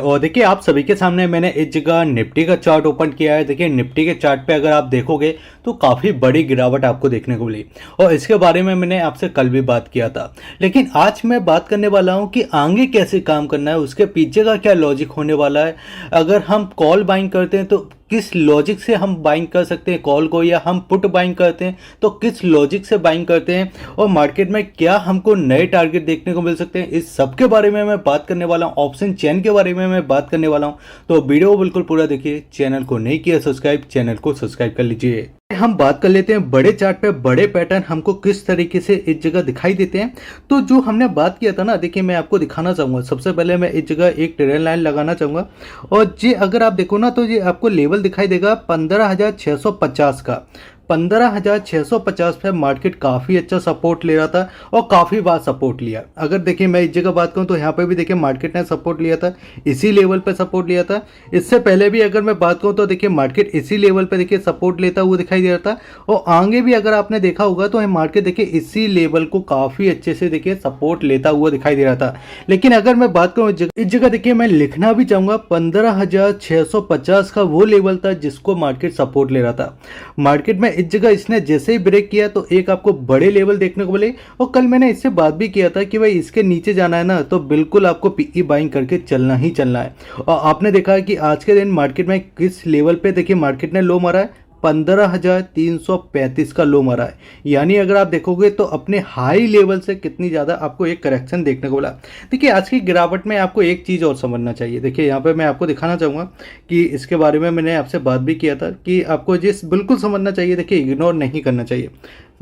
और देखिए आप सभी के सामने मैंने इस जगह निफ्टी का चार्ट ओपन किया है। देखिए निफ्टी के चार्ट पे अगर आप देखोगे तो काफ़ी बड़ी गिरावट आपको देखने को मिली और इसके बारे में मैंने आपसे कल भी बात किया था। लेकिन आज मैं बात करने वाला हूं कि आगे कैसे काम करना है, उसके पीछे का क्या लॉजिक होने वाला है। अगर हम कॉल बाइंग करते हैं तो किस लॉजिक से हम बाइंग कर सकते हैं कॉल को, या हम पुट बाइंग करते हैं तो किस लॉजिक से बाइंग करते हैं, और मार्केट में क्या हमको नए टारगेट देखने को मिल सकते हैं, इस सब के बारे में मैं बात करने वाला हूं। ऑप्शन चेन के बारे में मैं बात करने वाला हूं, तो वीडियो को बिल्कुल पूरा देखिए। चैनल को नहीं किया सब्सक्राइब, चैनल को सब्सक्राइब कर लीजिए। हम बात कर लेते हैं बड़े चार्ट पे बड़े पैटर्न हमको किस तरीके से इस जगह दिखाई देते हैं। तो जो हमने बात किया था ना, देखिए मैं आपको दिखाना चाहूँगा। सबसे पहले मैं इस जगह एक ट्रेंड लाइन लगाना चाहूँगा, और ये अगर आप देखो ना तो ये आपको लेवल दिखाई देगा 15,650 का। 15,650 पे मार्केट काफ़ी अच्छा सपोर्ट ले रहा था और काफ़ी बार सपोर्ट लिया। अगर देखिए मैं इस जगह बात करूँ तो यहाँ पे भी देखिए मार्केट ने सपोर्ट लिया था, इसी लेवल पे सपोर्ट लिया था। इससे पहले भी अगर मैं बात करूँ तो देखिए मार्केट इसी लेवल पे देखिए सपोर्ट लेता हुआ दिखाई दे रहा था, और आगे भी अगर आपने देखा होगा तो मार्केट देखिए इसी लेवल को काफ़ी अच्छे से देखिए सपोर्ट लेता हुआ दिखाई दे रहा था। लेकिन अगर मैं बात करूँ इस जगह देखिए मैं लिखना भी चाहूँगा 15,650 का वो लेवल था जिसको मार्केट सपोर्ट ले रहा था। मार्केट में इस जगह इसने जैसे ही ब्रेक किया तो एक आपको बड़े लेवल देखने को मिले, और कल मैंने इससे बात भी किया था कि भाई इसके नीचे जाना है ना तो बिल्कुल आपको पीई बाइंग करके चलना ही चलना है। और आपने देखा है कि आज के दिन मार्केट में किस लेवल पे देखिए मार्केट ने लो मारा है, 15,335 का लो मारा है। यानी अगर आप देखोगे तो अपने हाई लेवल से कितनी ज़्यादा आपको एक करेक्शन देखने को मिला। देखिए आज की गिरावट में आपको एक चीज़ और समझना चाहिए। देखिए यहाँ पे मैं आपको दिखाना चाहूँगा कि इसके बारे में मैंने आपसे बात भी किया था कि आपको जिस बिल्कुल समझना चाहिए। देखिए इग्नोर नहीं करना चाहिए।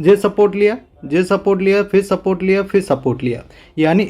जे सपोर्ट लिया, जे सपोर्ट लिया, फिर सपोर्ट लिया, फिर सपोर्ट लिया, यानी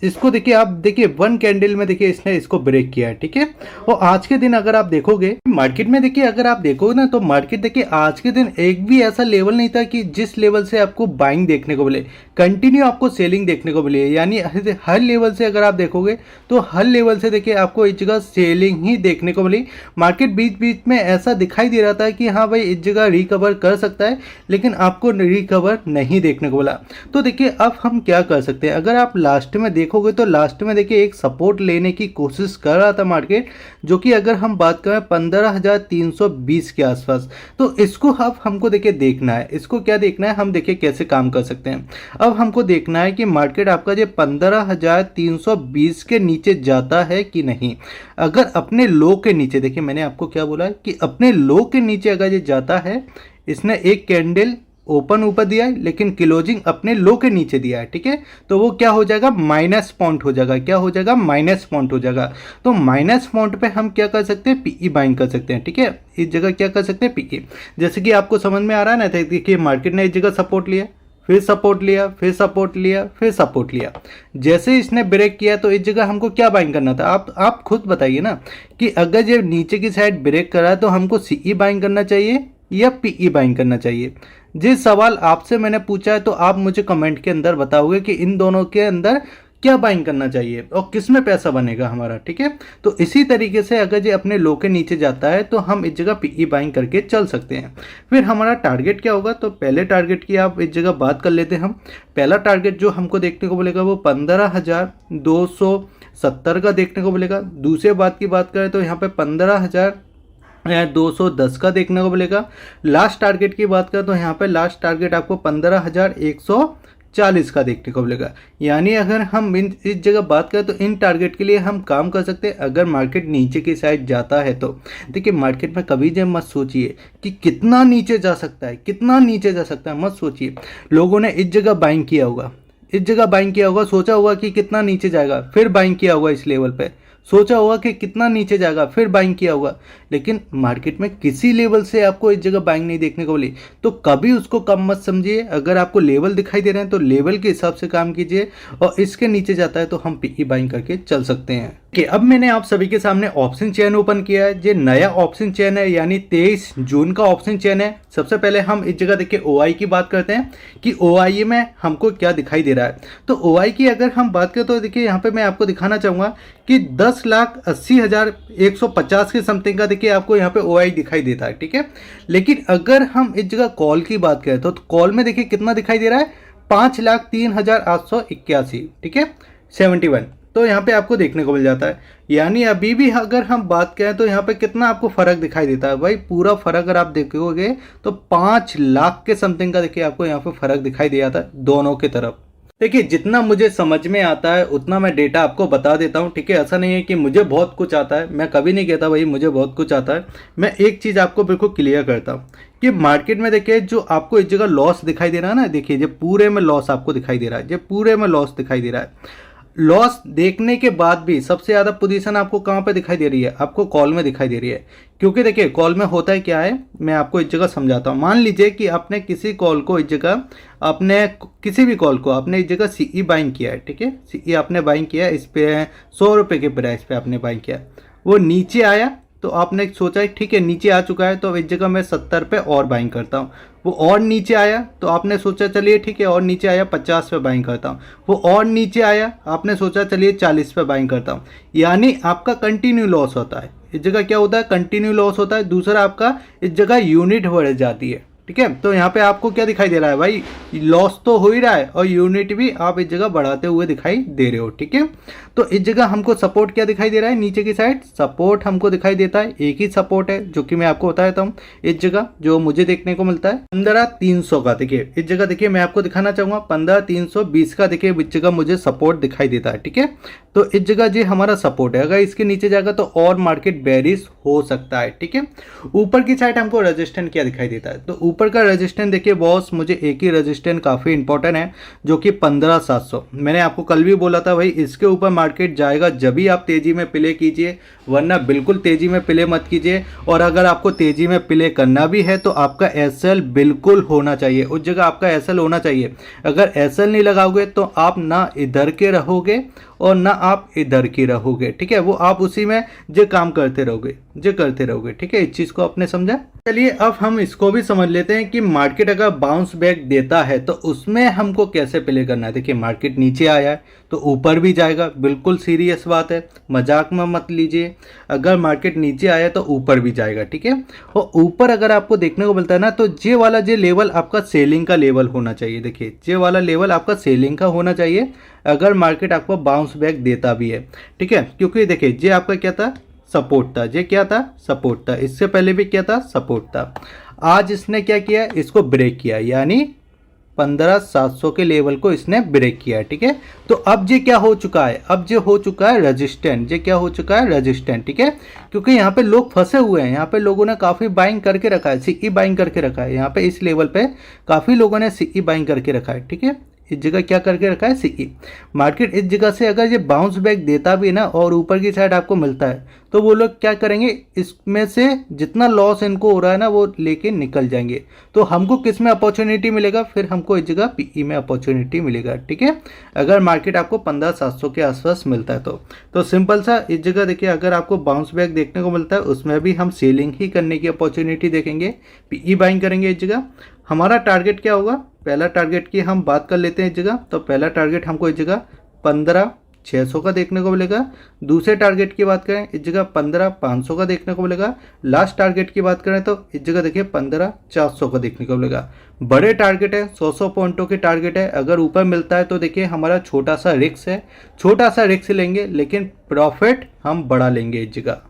इसको देखिए आप देखिए वन कैंडल में देखिए इसने इसको ब्रेक किया है, ठीक है। और आज के दिन अगर आप देखोगे मार्केट में, देखिए अगर आप देखोगे ना तो मार्केट देखिए आज के दिन एक भी ऐसा लेवल नहीं था कि जिस लेवल से आपको बाइंग देखने को मिले, कंटिन्यू आपको सेलिंग देखने को मिली है। यानी हर लेवल से अगर आप देखोगे तो हर लेवल से देखिए आपको इस जगह सेलिंग ही देखने को मिली। मार्केट बीच बीच में ऐसा दिखाई दे रहा था कि हाँ भाई इस जगह रिकवर कर सकता है, लेकिन आपको रिकवर नहीं देखने को मिला। तो देखिए अब हम क्या कर सकते हैं। अगर आप लास्ट में देखोगे तो लास्ट में देखिए एक सपोर्ट लेने की कोशिश कर रहा था मार्केट, जो कि अगर हम बात करें 15,320 के आसपास। तो इसको अब हमको देखिए देखना है। इसको क्या देखना है, हम देखिए कैसे काम कर सकते हैं। अब हमको देखना है कि मार्केट आपका जो 15,320 के नीचे जाता है कि नहीं। अगर अपने लो के नीचे, देखिए मैंने आपको क्या बोला है कि अपने लो के नीचे अगर ये जाता है, इसने एक कैंडल ओपन ऊपर दिया है लेकिन क्लोजिंग अपने लो के नीचे दिया है, ठीक है। तो वो क्या हो जाएगा, माइनस पॉइंट हो जाएगा। क्या हो जाएगा, माइनस पॉइंट हो जाएगा। तो माइनस पॉइंट पे हम क्या कर सकते हैं, पीई बाइंग कर सकते हैं, ठीक है। इस जगह क्या कर सकते हैं, पीई। जैसे कि आपको समझ में आ रहा है ना, देखिए मार्केट ने इस जगह सपोर्ट लिया, फिर सपोर्ट लिया, फिर सपोर्ट लिया, फिर सपोर्ट लिया। जैसे इसने ब्रेक किया तो इस जगह हमको क्या बाइंग करना था। आप खुद बताइए ना कि अगर ये नीचे की साइड ब्रेक करा है तो हमको सीई बाइंग करना चाहिए या पीई बाइंग करना चाहिए। जिस सवाल आपसे मैंने पूछा है तो आप मुझे कमेंट के अंदर बताओगे कि इन दोनों के अंदर क्या बाइंग करना चाहिए और किस में पैसा बनेगा हमारा, ठीक है। तो इसी तरीके से अगर ये अपने लो के नीचे जाता है तो हम इस जगह पीई बाइंग करके चल सकते हैं। फिर हमारा टारगेट क्या होगा, तो पहले टारगेट की आप इस जगह बात कर लेते हैं हम। पहला टारगेट जो हमको देखने को मिलेगा वो 15,270 का देखने को मिलेगा। दूसरे बात की बात करें तो यहाँ पे 15,210 का देखने को मिलेगा। लास्ट टारगेट की बात करें तो यहाँ पे लास्ट टारगेट आपको 15,140 का देखने को मिलेगा। यानी अगर हम इस जगह बात करें तो इन टारगेट के लिए हम काम कर सकते हैं। अगर मार्केट नीचे की साइड जाता है तो देखिए मार्केट में कभी जब मत सोचिए कि कितना नीचे जा सकता है, कितना नीचे जा सकता है, मत सोचिए। लोगों ने इस जगह बाइंग किया होगा, इस जगह बाइंग किया होगा, सोचा होगा कि कितना नीचे जाएगा, फिर बाइंग किया होगा इस लेवल पे, सोचा होगा कि कितना नीचे जाएगा, फिर बाइंग किया होगा। लेकिन मार्केट में किसी लेवल से आपको इस जगह बाइंग नहीं देखने को मिली, तो कभी उसको कम मत समझिए। अगर आपको लेवल दिखाई दे रहे हैं तो लेवल के हिसाब से काम कीजिए, और इसके नीचे जाता है तो हम पीई बाइंग करके चल सकते हैं। कि अब मैंने आप सभी के सामने ऑप्शन चेन ओपन किया है। ये नया ऑप्शन चेन है, यानी 23 जून का ऑप्शन चेन है। सबसे पहले हम इस जगह देखिए ओआई की बात करते हैं कि ओआई में हमको क्या दिखाई दे रहा है। तो ओआई की अगर हम बात करें तो देखिए यहाँ पे मैं आपको दिखाना चाहूँगा कि 10,80,150 के समथिंग का देखिए आपको यहाँ पे ओआई दिखाई देता है, ठीक है। लेकिन अगर हम इस जगह कॉल की बात करें तो कॉल में देखिए कितना दिखाई दे रहा है, 5,03,881, ठीक है, 71। तो यहाँ पे आपको देखने को मिल जाता है। यानी अभी भी अगर हम बात करें तो यहाँ पे कितना आपको फ़र्क दिखाई देता है भाई, पूरा फ़र्क अगर आप देखोगे तो 5 लाख के समथिंग का देखिए आपको यहाँ पे फ़र्क दिखाई दे जाता है दोनों की तरफ। देखिए जितना मुझे समझ में आता है उतना मैं डेटा आपको बता देता हूँ, ठीक है। ऐसा नहीं है कि मुझे बहुत कुछ आता है, मैं कभी नहीं कहता भाई मुझे बहुत कुछ आता है। मैं एक चीज़ आपको बिल्कुल क्लियर करता हूँ कि मार्केट में देखिए जो आपको इस जगह लॉस दिखाई दे रहा है ना, देखिए ये पूरे में लॉस आपको दिखाई दे रहा है, ये पूरे में लॉस दिखाई दे रहा है। लॉस देखने के बाद भी सबसे ज़्यादा पोजीशन आपको कहाँ पे दिखाई दे रही है, आपको कॉल में दिखाई दे रही है। क्योंकि देखिए कॉल में होता है क्या है, मैं आपको इस जगह समझाता हूँ। मान लीजिए कि आपने किसी कॉल को इस जगह, आपने किसी भी कॉल को आपने इस जगह सीई बाइंग किया है, ठीक है। सीई आपने बाइंग किया, इस पे 100 रुपये के प्राइस पे आपने बाइंग किया, वो नीचे आया तो आपने सोचा ठीक है नीचे आ चुका है तो इस जगह मैं 70 पे और बाइंग करता हूँ। वो और नीचे आया तो आपने सोचा चलिए ठीक है और नीचे आया 50 पे बाइंग करता हूँ। वो और नीचे आया आपने सोचा चलिए 40 पे बाइंग करता हूँ। यानी आपका कंटिन्यू लॉस होता है इस जगह, क्या होता है कंटिन्यू लॉस होता है। दूसरा आपका इस जगह यूनिट बढ़ जाती है, ठीक है। तो यहाँ पे आपको क्या दिखाई दे रहा है भाई, लॉस तो हो ही रहा है और यूनिट भी आप इस जगह बढ़ाते हुए दिखाई दे रहे हो, ठीक है। तो इस जगह हमको सपोर्ट क्या दिखाई दे रहा है, नीचे की साइड सपोर्ट हमको दिखाई देता है। एक ही सपोर्ट है जो कि मैं आपको बता देता हूँ इस जगह जो मुझे देखने को मिलता है 15,300 का। देखिए इस जगह देखिए मैं आपको दिखाना चाहूंगा 15,320 का देखिए इस जगह मुझे सपोर्ट दिखाई देता है, ठीक है। तो इस जगह जो हमारा सपोर्ट है, अगर इसके नीचे जाएगा तो और मार्केट बेरिश हो सकता है, ठीक है। ऊपर की साइड हमको रेजिस्टेंट क्या दिखाई देता है, तो ऊपर का रेजिस्टेंट देखिए बॉस, मुझे एक ही रेजिस्टेंट काफ़ी इंपॉर्टेंट है जो कि 15,700। मैंने आपको कल भी बोला था भाई इसके ऊपर मार्केट जाएगा जब भी आप तेज़ी में प्ले कीजिए, वरना बिल्कुल तेज़ी में प्ले मत कीजिए। और अगर आपको तेज़ी में प्ले करना भी है तो आपका एसएल बिल्कुल होना चाहिए, उस जगह आपका एसएल होना चाहिए। अगर एसएल नहीं लगाओगे तो आप ना इधर के रहोगे और ना आप इधर की रहोगे, ठीक है। वो आप उसी में जो काम करते रहोगे, ठीक है। इस चीज़ को आपने समझा। चलिए अब हम इसको भी समझ लेते हैं कि मार्केट अगर बाउंस बैक देता है तो उसमें हमको कैसे प्ले करना है। देखिए मार्केट नीचे आया है तो ऊपर भी जाएगा, बिल्कुल सीरियस बात है, मजाक में मत लीजिए। अगर मार्केट नीचे आया तो ऊपर भी जाएगा, ठीक है। और ऊपर अगर आपको देखने को मिलता है ना तो ये वाला जो लेवल आपका सेलिंग का लेवल होना चाहिए। देखिए ये वाला लेवल आपका सेलिंग का होना चाहिए अगर मार्केट आपको बाउंस बैक देता भी है, ठीक है। क्योंकि देखिए ये आपका क्या था, सपोर्ट था, ये क्या था, सपोर्ट था। इससे पहले भी क्या था, सपोर्ट था। आज इसने क्या किया, इसको ब्रेक किया, यानी 15,700 के लेवल को इसने ब्रेक किया है, ठीक है। तो अब ये क्या हो चुका है, अब ये हो चुका है रेजिस्टेंट, ये क्या हो चुका है, रेजिस्टेंट, ठीक है। क्योंकि यहाँ पे लोग फंसे हुए हैं, यहाँ पे लोगों ने काफ़ी बाइंग करके रखा है, सीई बाइंग करके रखा है। यहाँ पे इस लेवल पे काफ़ी लोगों ने सीई बाइंग करके रखा है, ठीक है। इस जगह क्या करके रखा है, सीई। मार्केट इस जगह से अगर ये बाउंस बैक देता भी ना और ऊपर की साइड आपको मिलता है तो वो लोग क्या करेंगे, इसमें से जितना लॉस इनको हो रहा है ना वो लेके निकल जाएंगे। तो हमको किस में अपॉर्चुनिटी मिलेगा, फिर हमको इस जगह पीई में अपॉर्चुनिटी मिलेगा, ठीक है। अगर मार्केट आपको 15,700 के आसपास मिलता है तो सिंपल सा इस जगह देखिए अगर आपको बाउंस बैक देखने को मिलता है उसमें भी हम सेलिंग ही करने की अपॉर्चुनिटी देखेंगे, पीई बाइंग करेंगे इस जगह। हमारा टारगेट क्या होगा, पहला टारगेट की हम बात कर लेते हैं इस जगह। तो पहला टारगेट हमको इस जगह 15,600 का देखने को मिलेगा। दूसरे टारगेट की बात करें इस जगह 15,500 का देखने को मिलेगा। लास्ट टारगेट की बात करें तो इस जगह देखिए 15,400 का देखने को मिलेगा। बड़े टारगेट है, 100 पॉइंटों के टारगेट है। अगर ऊपर मिलता है तो देखिए हमारा छोटा सा रिस्क है, छोटा सा रिस्क लेंगे लेकिन प्रॉफिट हम बढ़ा लेंगे इस जगह।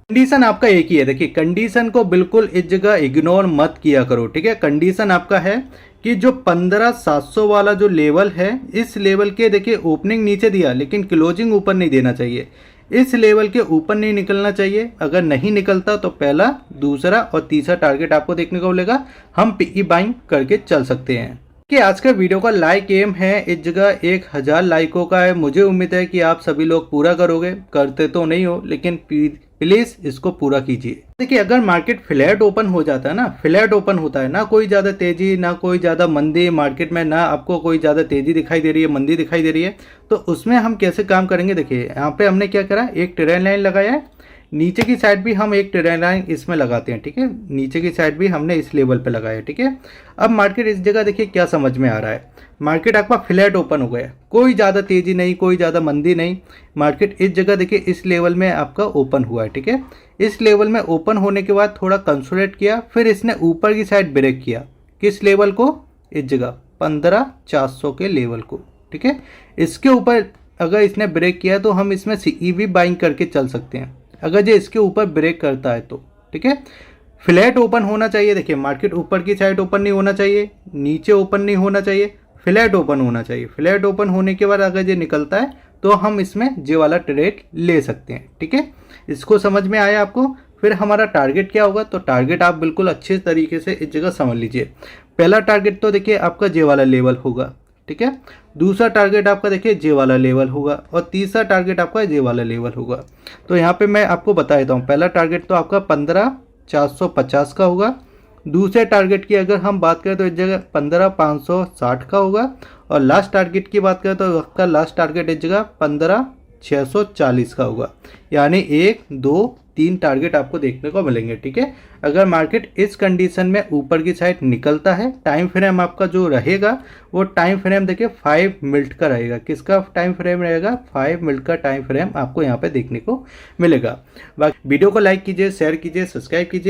कंडीशन आपका एक ही है, देखिए कंडीशन को बिल्कुल इस जगह इग्नोर मत किया करो, ठीक है। कंडीशन आपका है कि जो 15,700 वाला जो लेवल है, इस लेवल के देखिए ओपनिंग नीचे दिया लेकिन क्लोजिंग ऊपर नहीं देना चाहिए, इस लेवल के ऊपर नहीं निकलना चाहिए। अगर नहीं निकलता तो पहला, दूसरा और तीसरा टारगेट आपको देखने को मिलेगा, हम पीई बाइंग करके चल सकते हैं। कि आज का वीडियो का लाइक एम है इस जगह 1000 लाइकों का है। मुझे उम्मीद है कि आप सभी लोग पूरा करोगे, करते तो नहीं हो लेकिन प्लीज इसको पूरा कीजिए। देखिए अगर मार्केट फ्लैट ओपन हो जाता है ना, फ्लैट ओपन होता है ना, कोई ज़्यादा तेजी ना कोई ज़्यादा मंदी मार्केट में, ना आपको कोई ज़्यादा तेजी दिखाई दे रही है, मंदी दिखाई दे रही है, तो उसमें हम कैसे काम करेंगे। देखिए यहाँ पे हमने क्या करा, एक ट्रेंड लाइन लगाया है, नीचे की साइड भी हम एक ट्रेंड लाइन इसमें लगाते हैं, ठीक है। नीचे की साइड भी हमने इस लेवल पे लगाया है, ठीक है। अब मार्केट इस जगह देखिए क्या समझ में आ रहा है, मार्केट आपका फ्लैट ओपन हो गया, कोई ज़्यादा तेज़ी नहीं, कोई ज़्यादा मंदी नहीं। मार्केट इस जगह देखिए इस लेवल में आपका ओपन हुआ है, ठीक है। इस लेवल में ओपन होने के बाद थोड़ा कंसोलिडेट किया, फिर इसने ऊपर की साइड ब्रेक किया, किस लेवल को, इस जगह 15,400 के लेवल को, ठीक है। इसके ऊपर अगर इसने ब्रेक किया तो हम इसमें CE भी बाइंग करके चल सकते हैं, अगर ये इसके ऊपर ब्रेक करता है तो। ठीक है, फ्लैट ओपन होना चाहिए। देखिए मार्केट ऊपर की साइड ओपन नहीं होना चाहिए, नीचे ओपन नहीं होना चाहिए, फ्लैट ओपन होना चाहिए। फ्लैट ओपन होने के बाद अगर ये निकलता है तो हम इसमें ये वाला ट्रेड ले सकते हैं। ठीक है, इसको समझ में आया आपको। फिर हमारा टारगेट क्या होगा, तो टारगेट आप बिल्कुल अच्छे तरीके से इस जगह समझ लीजिए। पहला टारगेट तो देखिए आपका जे वाला लेवल होगा। ठीक है, दूसरा टारगेट आपका देखिए जे वाला लेवल होगा, और तीसरा टारगेट आपका जे वाला लेवल होगा। तो यहाँ पे मैं आपको बता देता हूँ, पहला टारगेट तो आपका 15,450 का होगा। दूसरे टारगेट की अगर हम बात करें तो इस जगह 15,560 का होगा, और लास्ट टारगेट की बात करें तो आपका लास्ट टारगेट इस जगह 15,640 का होगा। यानी 1, 2, 3 टारगेट आपको देखने को मिलेंगे। ठीक है, अगर मार्केट इस कंडीशन में ऊपर की साइड निकलता है, टाइम फ्रेम आपका जो रहेगा वो टाइम फ्रेम देखिए 5 मिनट का रहेगा। किसका टाइम फ्रेम रहेगा, 5 मिनट का टाइम फ्रेम आपको यहाँ पे देखने को मिलेगा। बाकी वीडियो को लाइक कीजिए, शेयर कीजिए, सब्सक्राइब कीजिए।